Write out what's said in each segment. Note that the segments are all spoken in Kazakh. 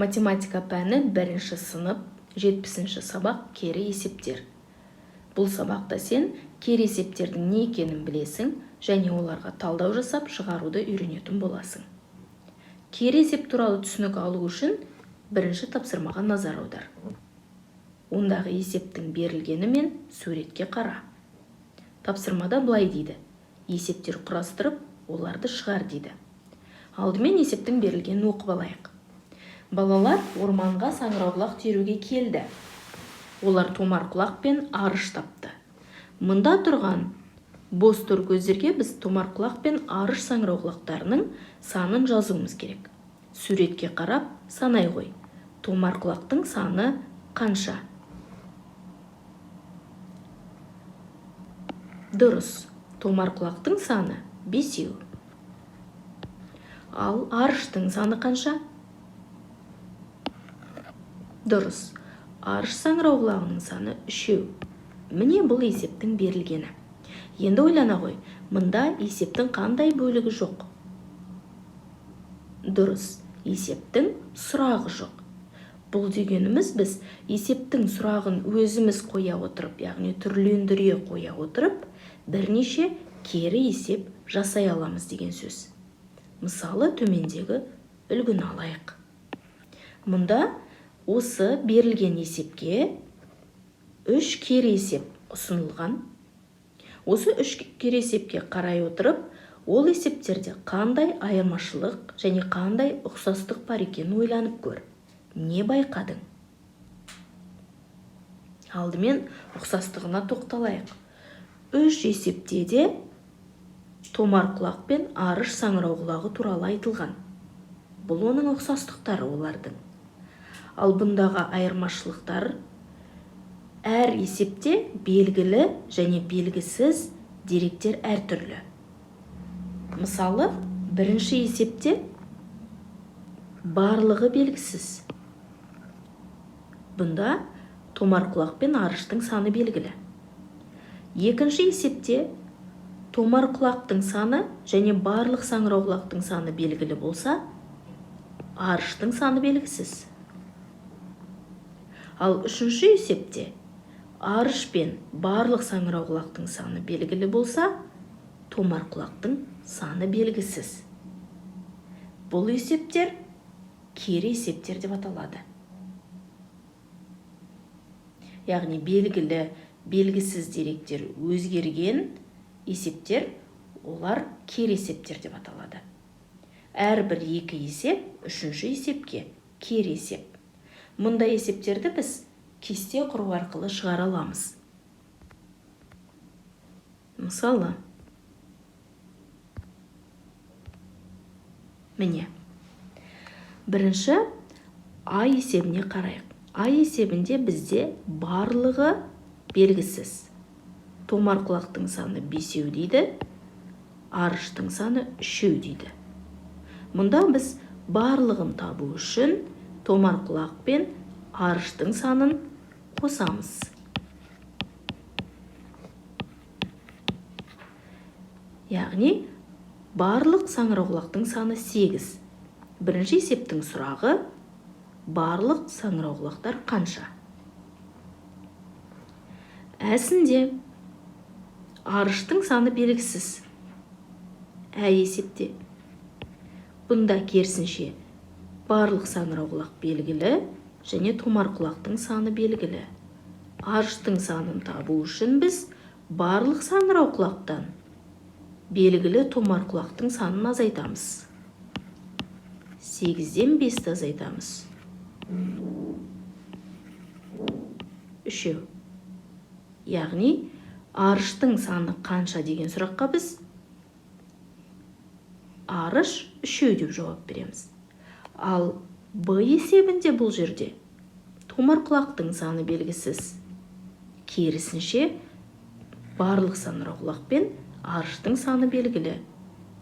Математика пәні 1-ші сынып 70-ші сабақ кері есептер. Бұл сабақта сен кері есептердің не екенін білесің және оларға талдау жасап шығаруды үйренетін боласың. Кері есеп туралы түсінік алу үшін 1-ші тапсырмаға назар аудар. Ондағы есептің берілгені мен суретке қара. Тапсырмада былай дейді: есептер құрастырып, оларды шығар дейді. Алдымен есептің берілгенін оқып алайық. Балалар орманға саңырауқұлақ теруге келді. Олар томарқұлақ пен арыш тапты. Мында тұрған бос тор көздерге біз томарқұлақ пен арыш саңырауқұлақтарының санын жазуымыз керек. Суретке қарап санай ғой. Томарқұлақтың саны қанша? Дұрыс. Томарқұлақтың саны 5. Ал арыштың саны қанша? Дұрыс. Арыш саңырауқұлағының саны 3. Міне бұл есептің берілгені. Енді ойлана ғой, мында есептің қандай бөлігі жоқ? Дұрыс. Есептің сұрағы жоқ. Бұл дегеніміз біз есептің сұрағын өзіміз қоя отырып, яғни түрлендіре қоя отырып, бірнеше кері есеп жасай аламыз деген сөз. Мысалы, төмендегі үлгіні алайық. Мұнда осы берілген есепке 3 кері есеп ұсынылған. Осы 3 кері есепке қарай отырып, ол есептерде қандай айырмашылық және қандай ұқсастық бар екенін ойланып көр. Не байқадың? Алдымен ұқсастығына тоқталайық. 3 есепте де томарқұлақ пен арыш саңырауқұлағы туралы айтылған. Бұл оның ұқсастықтары олардың. Ал бұндағы айырмашылықтар: әр есепте белгілі және белгісіз деректер әртүрлі. Мысалы, 1-ші есепте барлығы белгісіз. Бұнда томарқұлақ пен арыштың саны белгілі. 2-ші есепте томарқұлақтың саны және барлық саңырауқұлақтың саны белгілі болса, арыштың саны белгісіз. Ал 3-ші есепте арыш пен барлық саңырауқұлақтың саны белгілі болса, томарқұлақтың саны белгісіз. Бұл есептер кері есептер деп аталады. Яғни белгілі, белгісіз деректер өзгерген есептер, олар кері есептер деп аталады. Әрбір 2 есеп 3-ші есепке кері есеп. Мұндай есептерді біз кесте құру арқылы шығара аламыз. Мысалы, міне, 1-ші А есебіне қарайық. А есебінде бізде барлығы белгісіз. Томарқұлақтың саны 5 дейді, арыштың саны 3 дейді. Мұнда біз барлығын табу үшін томарқұлақ пен арыштың санын қосамыз. Яғни, барлық саңырауқұлақтың саны 8. 1-ші есептің сұрағы: барлық саңырауқұлақтар қанша? Әсінде арыштың саны белгісіз. Ә есепте. Бұнда керісінше барлық саңырауқұлақ белгілі және томарқұлақтың саны белгілі. Арыштың санын табу үшін біз барлық саңырауқұлақтан белгілі томарқұлақтың санын азайтамыз. 8-ден 5-ті азайтамыз. 3. Яғни, арыштың саны қанша деген сұраққа біз арыш 3 деп жауап береміз. Ал Б есебінде бұл жерде томарқұлақтың саны белгісіз. Керісінше барлық саңырауқұлақ пен арыштың саны белгілі.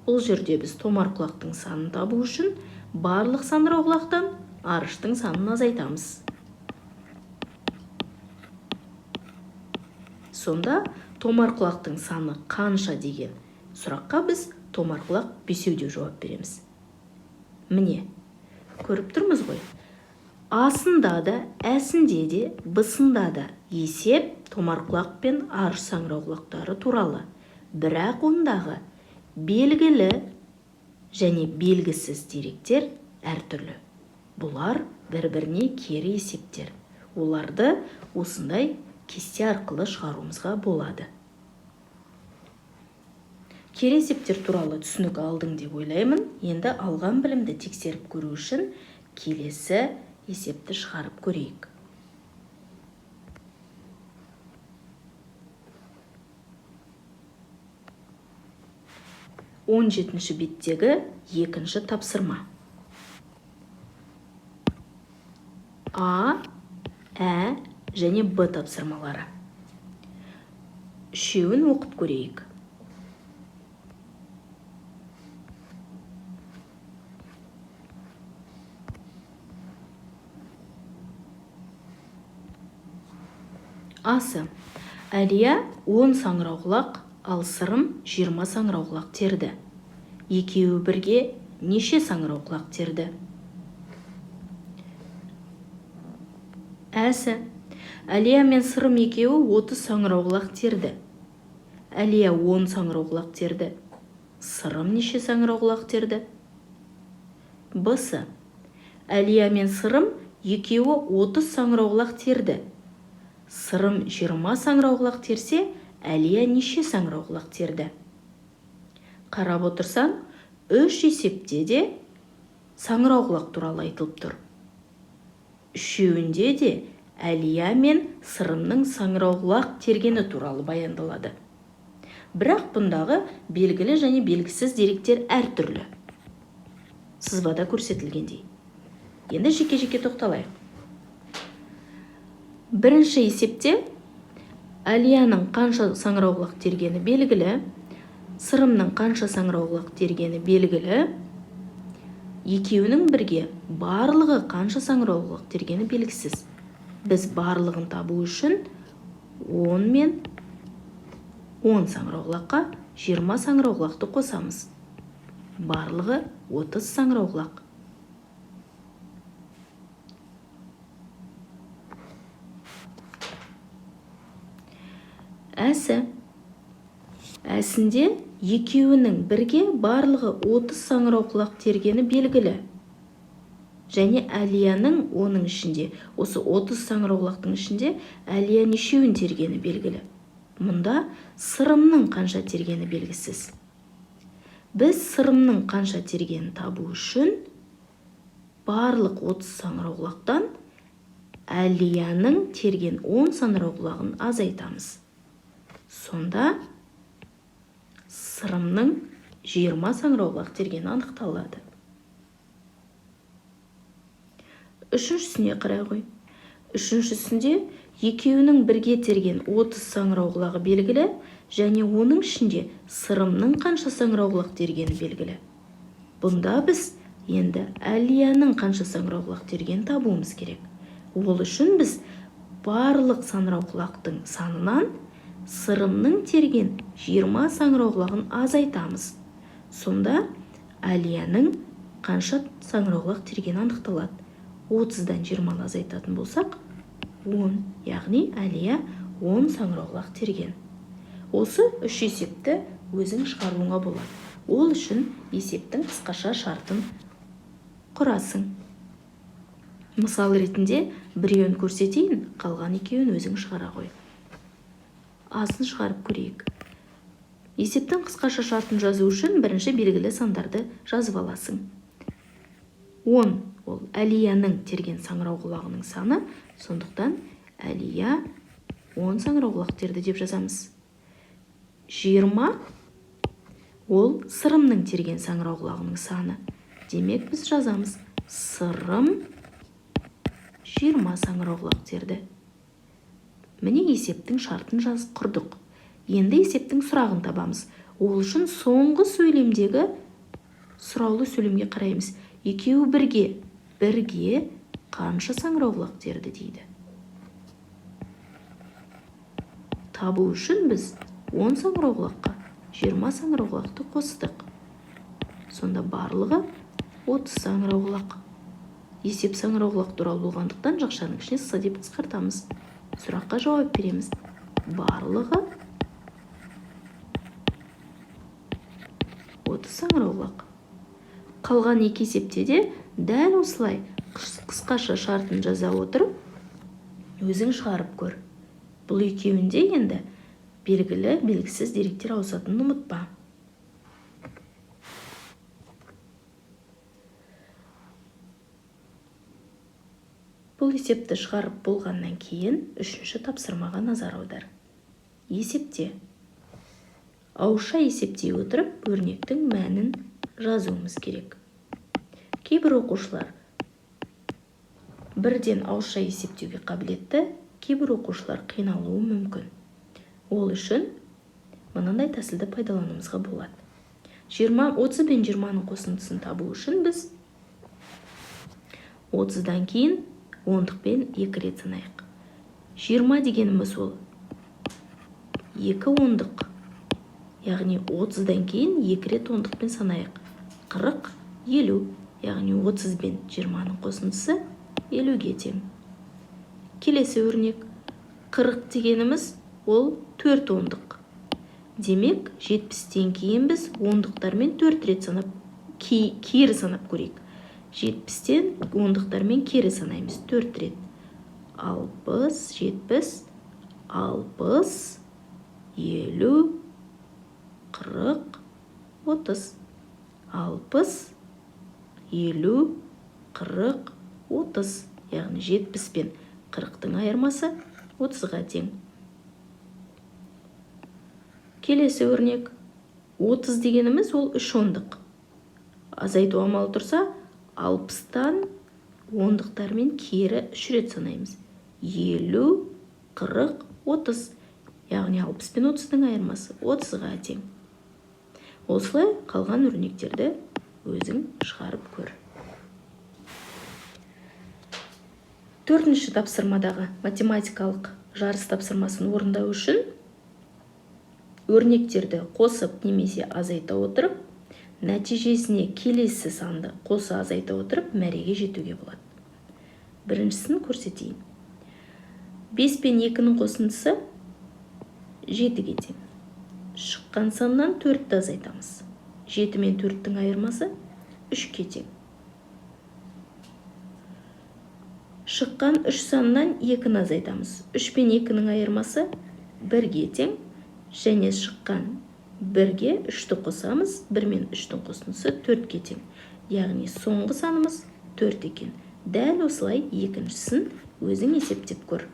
Бұл жерде біз томарқұлақтың санын табу үшін барлық саңырауқұлақтан арыштың санын азайтамыз. Сонда томарқұлақтың саны қанша деген сұраққа біз томарқұлақ 5 деп жауап береміз. Міне, көріп тұрмыз ғой. Асында да, әсінде де, бысында да есеп томарқұлақ пен арыш саңырауқұлақтары туралы. Бірақ ондағы белгілі және белгісіз деректер әртүрлі. Бұлар бір-біріне кері есептер. Оларды осындай кесте арқылы шығаруымызға болады. Кері есептер туралы түсінік алдың деп ойлаймын. Енді алған білімді тексеріп көру үшін келесі есепті шығарып көрейік. Он жетінші беттегі екінші тапсырма. А, Ә және Б тапсырмалары. Үшеуін оқып көрейік. Асы. Әлия 10 саңырауқұлақ, ал Сырым 20 саңырауқұлақ терді. Екеуі бірге неше саңырауқұлақ терді? Әсі. Әлия мен Сырым екеуі 30 саңырауқұлақ терді. Әлия 10 саңырауқұлақ терді. Сырым неше саңырауқұлақ терді? Бысы. Әлия мен Сырым екеуі 30 саңырауқұлақ терді. Сырым 20 саңырауқұлақ терсе, Әлия неше саңырауқұлақ терді? Қарап отырсаң, үш есепте де саңырауқұлақ туралы айтылып тұр. Үшеуінде де Әлия мен Сырымның саңырауқұлақ тергені туралы баяндалады. Бірақ бұндағы белгілі және белгісіз деректер әртүрлі. Сызбада көрсетілгендей. Енді жеке-жеке тоқталайық. Бірінші есепте Әлияның қанша саңырауқұлақ тергені белгілі, Сырымның қанша саңырауқұлақ тергені белгілі, екеуінің бірге барлығы қанша саңырауқұлақ тергені белгісіз. Біз барлығын табу үшін 10 мен 10 саңырауқұлаққа 20 саңырауқұлақты қосамыз. Барлығы 30 саңырауқұлақ. Әсі. Әсінде екеуінің бірге барлығы 30 саңырауқұлақ тергені белгілі. Және Әлияның оның ішінде, осы 30 саңырауқұлақтың ішінде Әлия нешеуін тергені белгілі. Мұнда Сырымның қанша тергені белгісіз. Біз Сырымның қанша тергенін табу үшін барлық 30 саңырауқұлақтан Әлияның терген 10 саңырауқұлағын азайтамыз. Сонда Сырымның 20 саңырауқұлақ тергені анықталады. Үшіншісіне қарай ғой. Үшіншісінде екеуінің бірге терген 30 саңырауқұлағы белгілі, және оның ішінде Сырымның қанша саңырауқұлақ тергені белгілі. Бұнда біз енді Әлияның қанша саңырауқұлақ тергенін табуымыз керек. Ол үшін біз барлық саңырауқұлақтың санынан Сырымның терген 20 саңырауқұлағын азайтамыз. Сонда Әлияның қанша саңырауқұлақ тергені анықталады. 30-дан 20-ны азайтатын болсақ, 10, яғни Әлия 10 саңырауқұлақ терген. Осы үш есепті өзің шығаруыңа болады. Ол үшін есептің қысқаша шартын құрасың. Мысал ретінде біреуін көрсетейін, қалған екеуін өзің шығара қой. Асын шығарып көрейік. Есептің қысқаша шартын жазу үшін бірінші белгілі сандарды жазып аласың. 10 ол Әлияның терген саңырауқұлағының саны, сондықтан Әлия 10 саңырауқұлақ терді деп жазамыз. 20 ол Сырымның терген саңырауқұлағының саны. Демек біз жазамыз Сырым 20 саңырауқұлақ терді. Міне есептің шартын жазып құрдық. Енді есептің сұрағын табамыз. Ол үшін соңғы сөйлемдегі сұраулы сөйлемге қараймыз. Екеуі бірге қанша саңырауқұлақ терді дейді. Табу үшін біз 10 саңырауқұлаққа 20 саңырауқұлақты қостық. Сонда барлығы 30 саңырауқұлақ. Есеп саңырауқұлақ туралы болғандықтан жақшаның ішіне с деп қысқартамыз. Сұраққа жауап береміз. Барлығы 30 саңырауқұлақ. Қалған екі есепте де дәл осылай қысқаша шартын жаза отырып, өзің шығарып көр. Бұл екеуінде енді белгілі, белгісіз деректер ауысатынын ұмытпа. Бұл есепті шығарып болғаннан кейін үшінші тапсырмаға назар аудар. Есепте. Ауызша есептей отырып, өрнектің мәнін жазуымыз керек. Кейбір оқушылар бірден ауызша есептеуге қабілетті, кейбір оқушылар қиналуы мүмкін. Ол үшін мынандай тәсілді пайдалануымызға болады. 30 пен 20-ның қосындысын табу үшін біз 30-дан кейін ондықпен 2 рет санайық. 20 дегеніміз ол 2 ондық. Яғни 30-дан кейін 2 рет ондықпен санайық. 40, 50. Яғни 30 бен 20-ның қосындысы 50-ге тең. Келесі өрнек. 40 дегеніміз ол 4 ондық. Демек, 70-тен кейін біз ондықтармен 4 рет санап, кері санап көрейік. 70-тен ондықтармен кері санаймыз 4 рет. 60, 70, 60, 50, 40, 30. 60, 50, 40, 30. Яғни 70 пен 40-тың айырмасы 30-ға тең. Келесі өрнек. 30 дегеніміз ол 3 ондық. Азайту амалы тұрса, 60-тан ондықтармен кері 3 рет санаймыз. 50, 40, 30. Яғни 60 пен 30-тың айырмасы 30-ға тең. Осылай қалған өрнектерді өзің шығарып көр. Төртінші тапсырмадағы математикалық жарыс тапсырмасын орындау үшін өрнектерді қосып немесе азайта отырып, нәтижесіне келесі санды қоса азайта отырып, мәреге жетуге болады. Біріншісін көрсетейін. 5 пен 2-ның қосындысы 7-ге тең. Шыққан саннан 4-ті азайтамыз. 7 мен 4-тің айырмасы 3-ке тең. Шыққан 3 саннан 2-ні азайтамыз. 3 пен 2-ның айырмасы 1-ге тең. Және шыққан 1-ге 3-ті қосамыз. 1 мен 3-тің қосындысы 4-ге тең. Яғни соңғы санымыз 4 екен. Дәл осылай екіншісін өзің есептеп көр.